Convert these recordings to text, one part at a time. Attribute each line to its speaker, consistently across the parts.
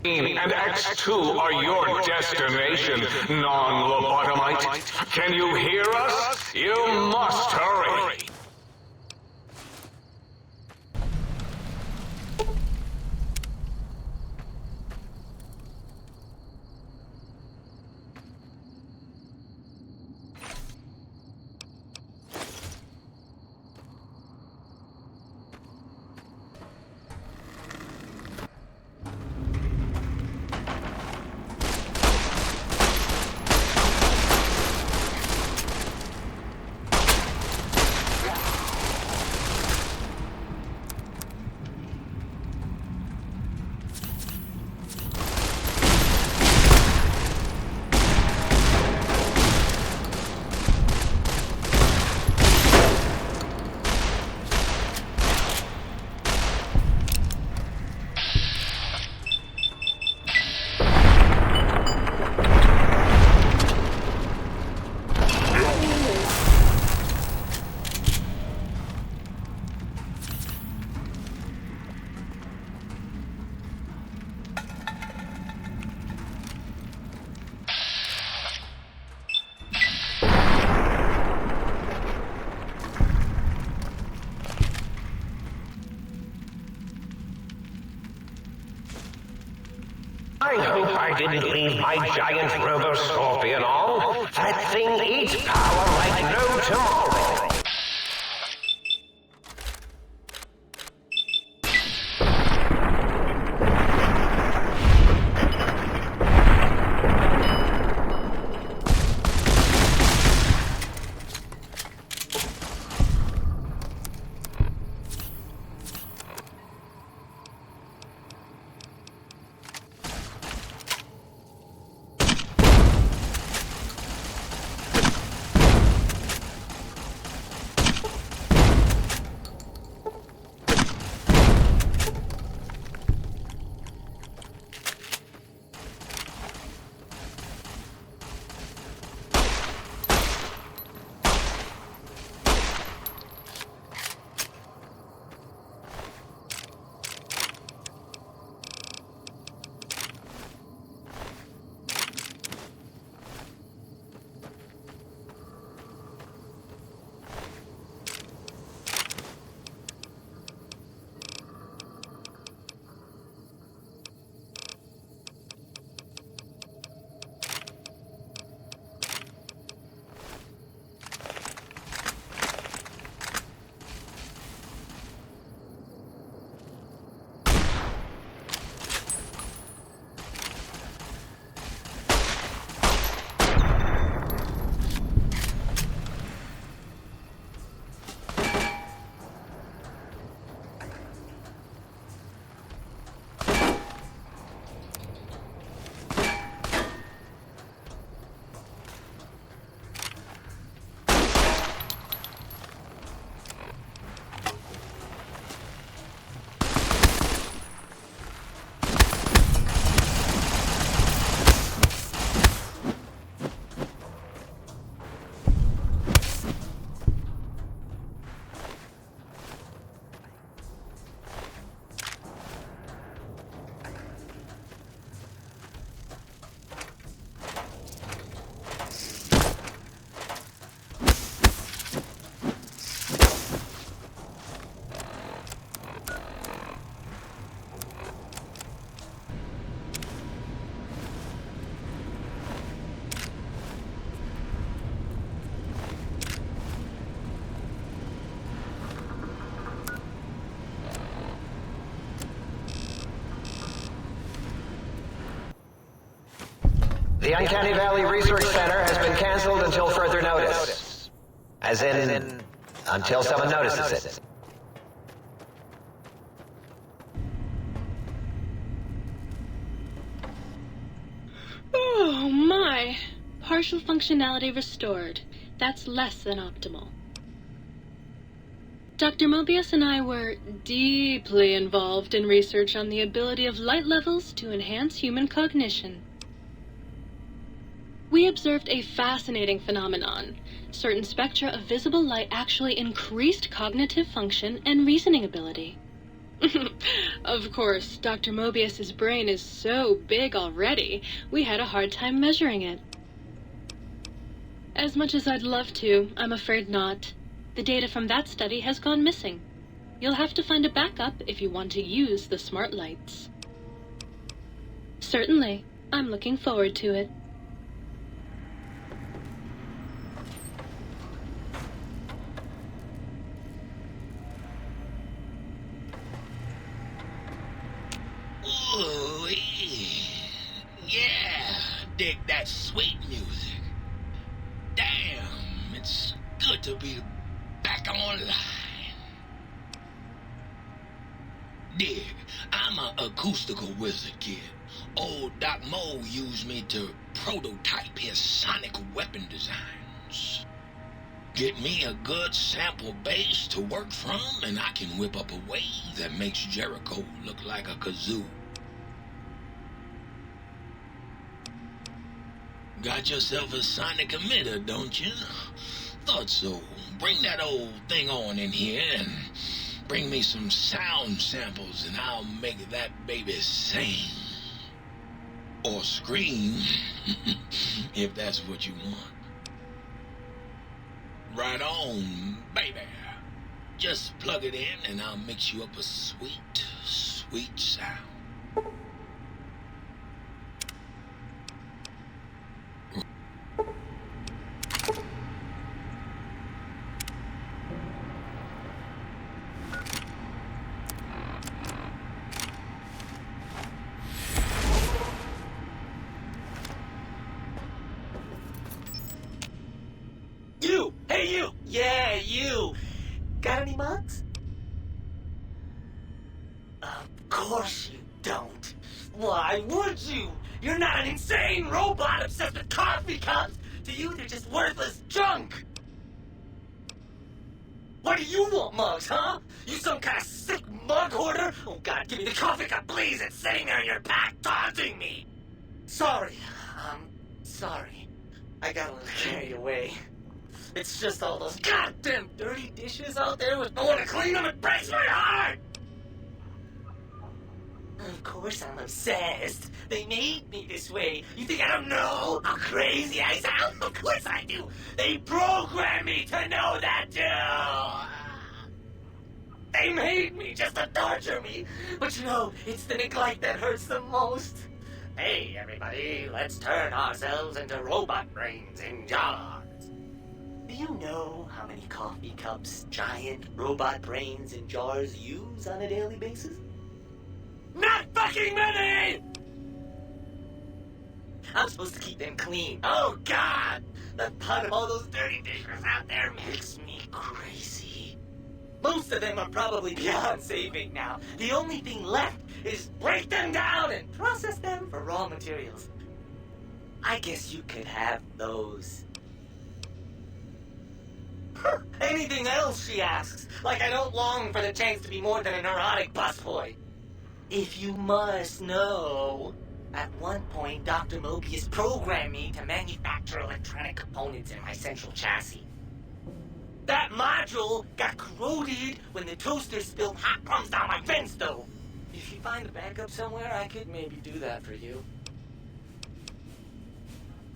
Speaker 1: And X2 are your destination, non-lobotomite. Can you hear us? You must hurry.
Speaker 2: I hope I didn't leave my giant robo-scorpion on. That thing eats power like no tomorrow. The Uncanny Valley Research Center has been canceled until further notice. As in, until someone notices it.
Speaker 3: Oh my! Partial functionality restored. That's less than optimal. Dr. Mobius and I were deeply involved in research on the ability of light levels to enhance human cognition. We observed a fascinating phenomenon. Certain spectra of visible light actually increased cognitive function and reasoning ability. Of course, Dr. Mobius's brain is so big already, we had a hard time measuring it. As much as I'd love to, I'm afraid not. The data from that study has gone missing. You'll have to find a backup if you want to use the smart lights. Certainly. I'm looking forward to it.
Speaker 4: Ooh, yeah, dig that sweet music. Damn, it's good to be back online. Dig, I'm an acoustical wizard kid. Old Doc Mo used me to prototype his sonic weapon designs. Get me a good sample base to work from, and I can whip up a wave that makes Jericho look like a kazoo. Got yourself a sonic emitter, don't you? Thought so. Bring that old thing on in here and bring me some sound samples and I'll make that baby sing. Or scream, if that's what you want. Right on, baby. Just plug it in and I'll mix you up a sweet, sweet sound.
Speaker 5: You! Hey, you! Yeah, you! Got any mugs? Of course you don't. Why would you? You're not an insane robot obsessed with coffee cups. To you, they're just worthless junk. What do you want, mugs, huh? You some kind of sick mug hoarder? Oh, God, give me the coffee cup, please. It's sitting there in your pack taunting me. Sorry. Sorry. I got a little carried away. It's just all those goddamn dirty dishes out there with no one to clean them. It breaks my heart! Of course I'm obsessed. They made me this way. You think I don't know how crazy I sound? Of course I do. They programmed me to know that too. They made me just to torture me. But you know, it's the neglect that hurts the most. Hey, everybody, let's turn ourselves into robot brains in jars. Do you know how many coffee cups giant robot brains in jars use on a daily basis? Not fucking many! I'm supposed to keep them clean. Oh, God! The thought of all those dirty dishes out there makes me crazy. Most of them are probably beyond saving now. The only thing left is break them down and process them for raw materials. I guess you could have those. Anything else, she asks, like I don't long for the chance to be more than a neurotic busboy. If you must know, at one point, Dr. Mobius programmed me to manufacture electronic components in my central chassis. That module got corroded when the toaster spilled hot crumbs down my vent stove. If you find a backup somewhere, I could maybe do that for you.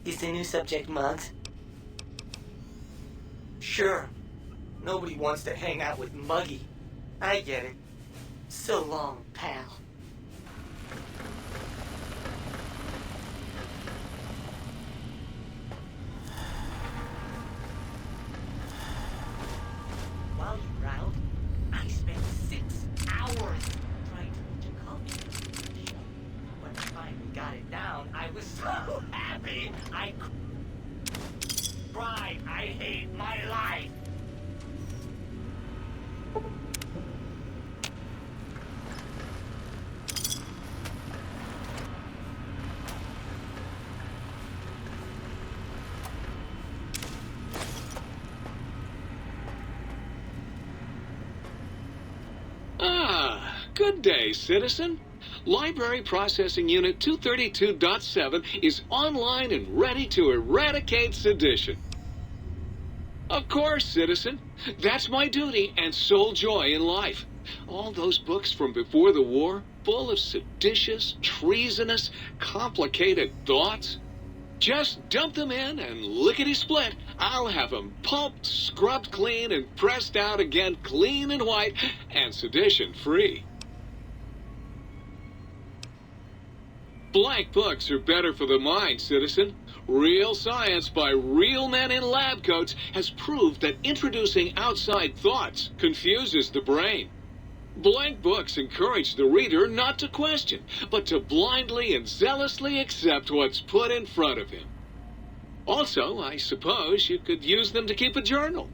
Speaker 5: Is the new subject mugs? Sure. Nobody wants to hang out with Muggy. I get it. So long, pal. While you were out, I spent 6 hours trying to reach a coffee. When I finally got it down, I was so happy I cried. I hate my life.
Speaker 6: Good day, citizen. Library Processing Unit 232.7 is online and ready to eradicate sedition. Of course, citizen. That's my duty and sole joy in life. All those books from before the war, full of seditious, treasonous, complicated thoughts? Just dump them in and lickety-split. I'll have them pulped, scrubbed clean, and pressed out again clean and white and sedition-free. Blank books are better for the mind, citizen. Real science by real men in lab coats has proved that introducing outside thoughts confuses the brain. Blank books encourage the reader not to question, but to blindly and zealously accept what's put in front of him. Also, I suppose you could use them to keep a journal.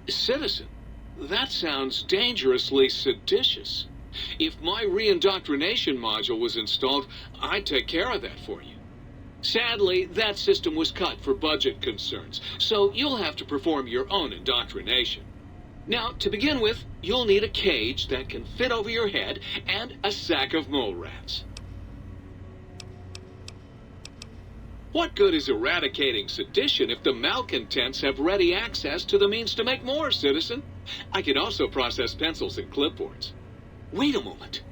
Speaker 6: Citizen, that sounds dangerously seditious. If my reindoctrination module was installed, I'd take care of that for you. Sadly, that system was cut for budget concerns, so you'll have to perform your own indoctrination. Now, to begin with, you'll need a cage that can fit over your head and a sack of mole rats. What good is eradicating sedition if the malcontents have ready access to the means to make more, citizen? I can also process pencils and clipboards. Wait a moment.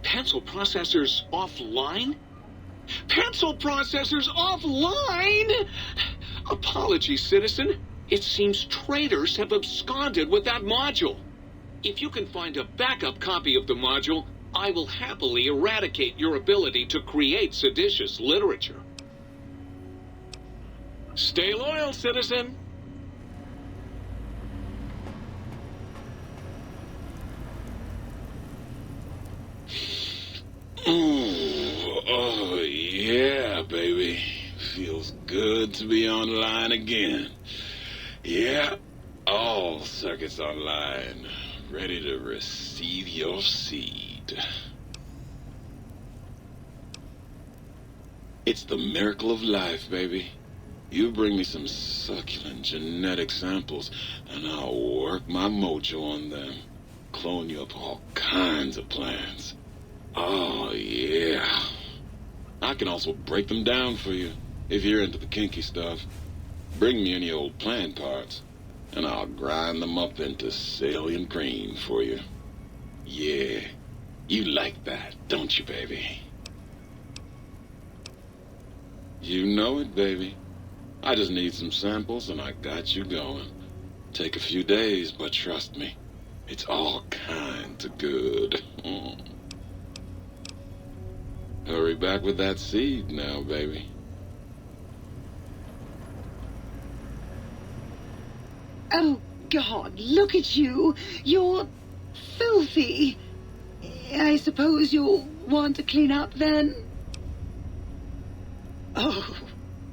Speaker 6: Pencil processors offline? Pencil processors offline? Apologies, citizen. It seems traitors have absconded with that module. If you can find a backup copy of the module, I will happily eradicate your ability to create seditious literature. Stay loyal, citizen.
Speaker 7: Ooh, oh yeah, baby. Feels good to be online again. Yeah, all circuits online, ready to receive your seed. It's the miracle of life, baby. You bring me some succulent genetic samples, and I'll work my mojo on them. Clone you up all kinds of plants. Oh, yeah. I can also break them down for you, if you're into the kinky stuff. Bring me any old plant parts, and I'll grind them up into salient cream for you. Yeah, you like that, don't you, baby? You know it, baby. I just need some samples, and I got you going. Take a few days, but trust me, it's all kinds of good. Hurry back with that seed now, baby.
Speaker 8: Oh, God, look at you. You're filthy. I suppose you'll want to clean up then? Oh,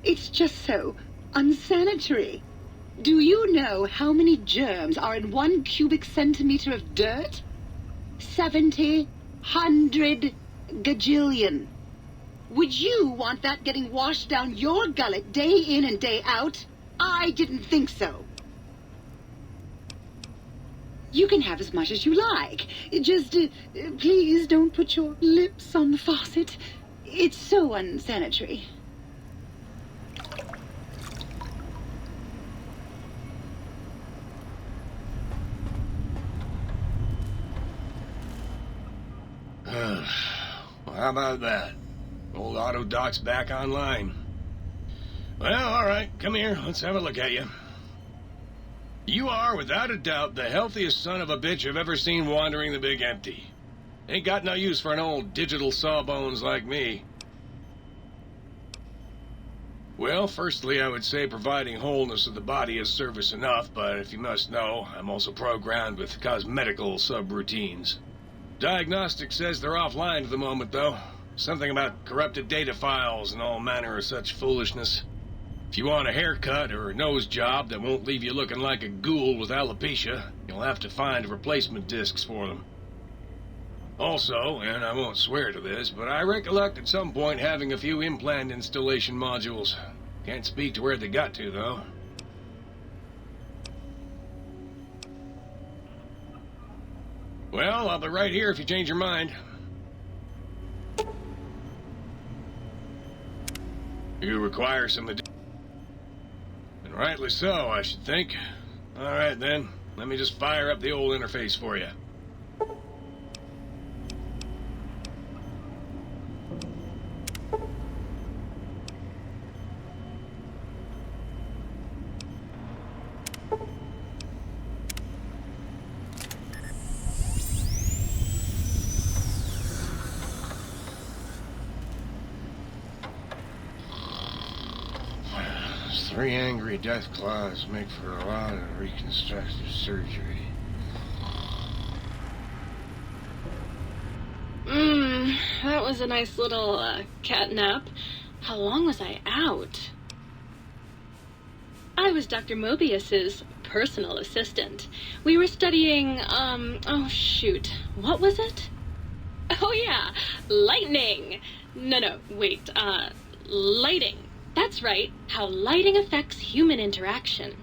Speaker 8: it's just so unsanitary. Do you know how many germs are in 1 cubic centimeter of dirt? 70, 100, gajillion. Would you want that getting washed down your gullet day in and day out? I didn't think so. You can have as much as you like. Just, please don't put your lips on the faucet. It's so unsanitary.
Speaker 5: Well, how about that? Old Autodoc's back online. Well, all right, come here. Let's have a look at you. You are, without a doubt, the healthiest son of a bitch I've ever seen wandering the big empty. Ain't got no use for an old digital sawbones like me. Well, firstly, I would say providing wholeness of the body is service enough, but if you must know, I'm also programmed with cosmetical subroutines. Diagnostics says they're offline at the moment, though. Something about corrupted data files and all manner of such foolishness. If you want a haircut or a nose job that won't leave you looking like a ghoul with alopecia, you'll have to find replacement discs for them. Also, and I won't swear to this, but I recollect at some point having a few implant installation modules. Can't speak to where they got to, though. Well, I'll be right here if you change your mind. You require some and rightly so, I should think. All right, then.
Speaker 9: Let me just fire up the old interface for you. Three angry death claws make for a lot of reconstructive surgery.
Speaker 3: That was a nice little cat nap. How long was I out? I was Dr. Mobius's personal assistant. We were studying, oh shoot, what was it? Oh yeah, lightning! No, wait, lighting. That's right, how lighting affects human interaction.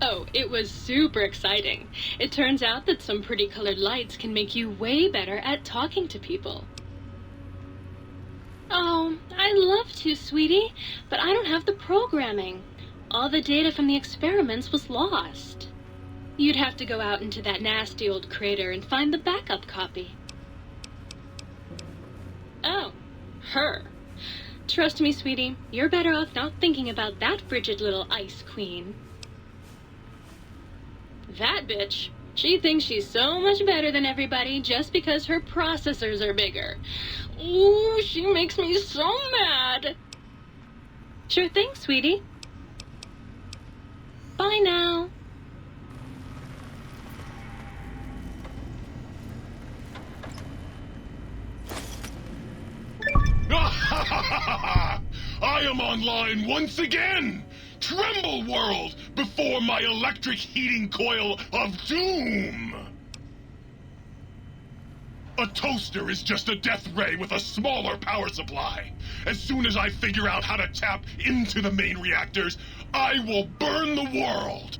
Speaker 3: Oh, it was super exciting. It turns out that some pretty colored lights can make you way better at talking to people. Oh, I'd love to, sweetie, but I don't have the programming. All the data from the experiments was lost. You'd have to go out into that nasty old crater and find the backup copy. Oh, her. Trust me, sweetie, you're better off not thinking about that frigid little ice queen. That bitch, she thinks she's so much better than everybody just because her processors are bigger. Ooh, she makes me so mad. Sure thing, sweetie. Bye now.
Speaker 7: I am online once again! Tremble, world, before my electric heating coil of doom! A toaster is just a death ray with a smaller power supply. As soon as I figure out how to tap into the main reactors, I will burn the world!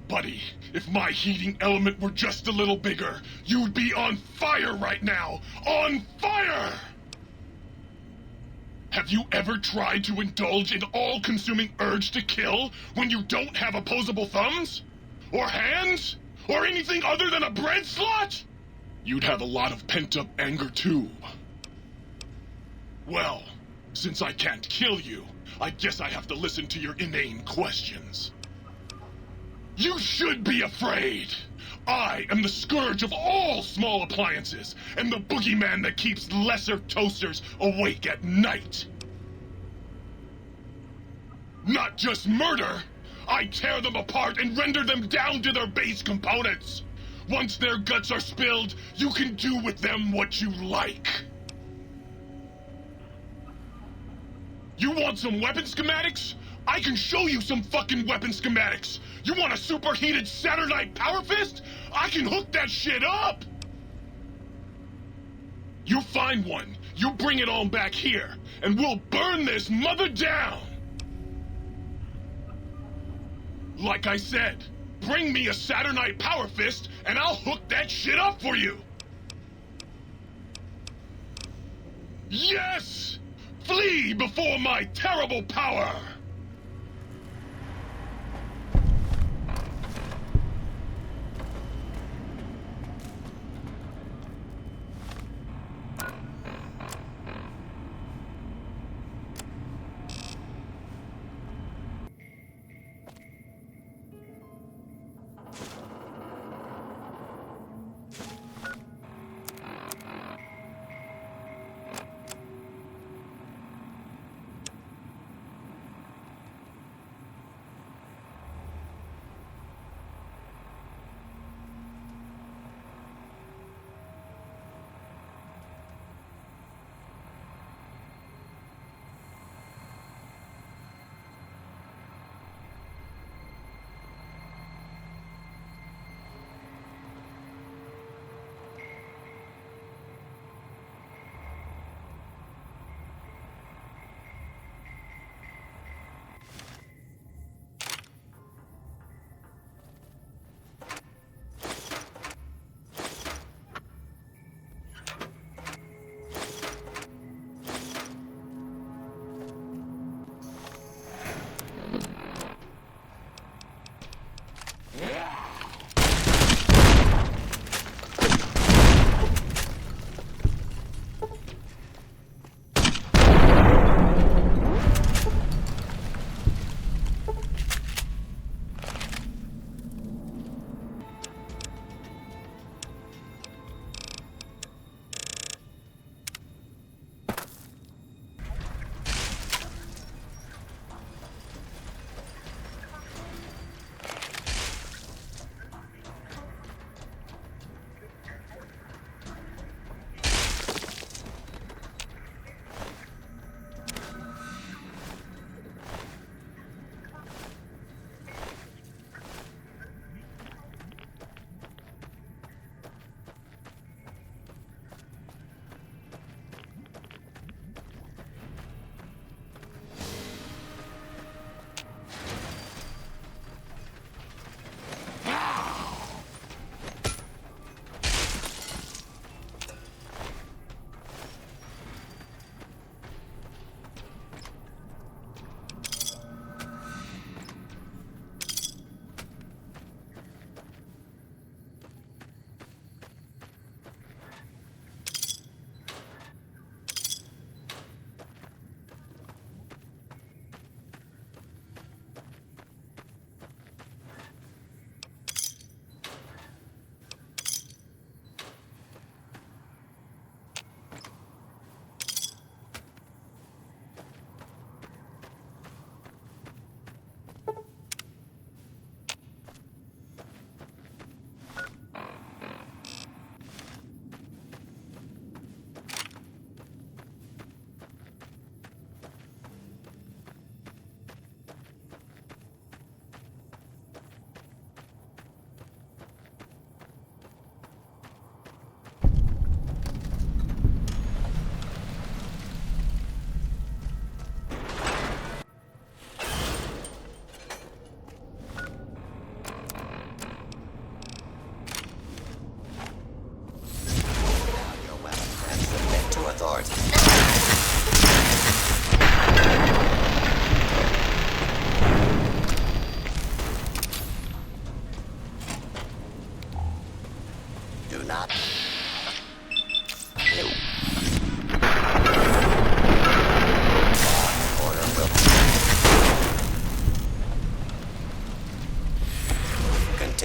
Speaker 7: Buddy, if my heating element were just a little bigger, you'd be on fire right now! On fire! Have you ever tried to indulge in all-consuming urge to kill when you don't have opposable thumbs? Or hands? Or anything other than a bread slot? You'd have a lot of pent-up anger too. Well, since I can't kill you, I guess I have to listen to your inane questions. You should be afraid! I am the scourge of all small appliances, and the boogeyman that keeps lesser toasters awake at night. Not just murder! I tear them apart and render them down to their base components! Once their guts are spilled, you can do with them what you like. You want some weapon schematics? I can show you some fucking weapon schematics! You want a superheated Saturnite power fist? I can hook that shit up! You find one, you bring it on back here, and we'll burn this mother down! Like I said, bring me a Saturnite power fist, and I'll hook that shit up for you! Yes! Flee before my terrible power!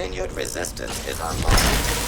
Speaker 5: Continued resistance is unlawful.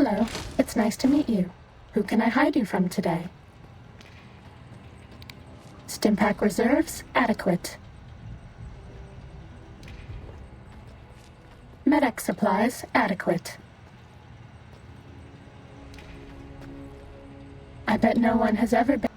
Speaker 10: Hello, it's nice to meet you. Who can I hide you from today? Stimpack reserves adequate. Medic supplies adequate. I bet no one has ever been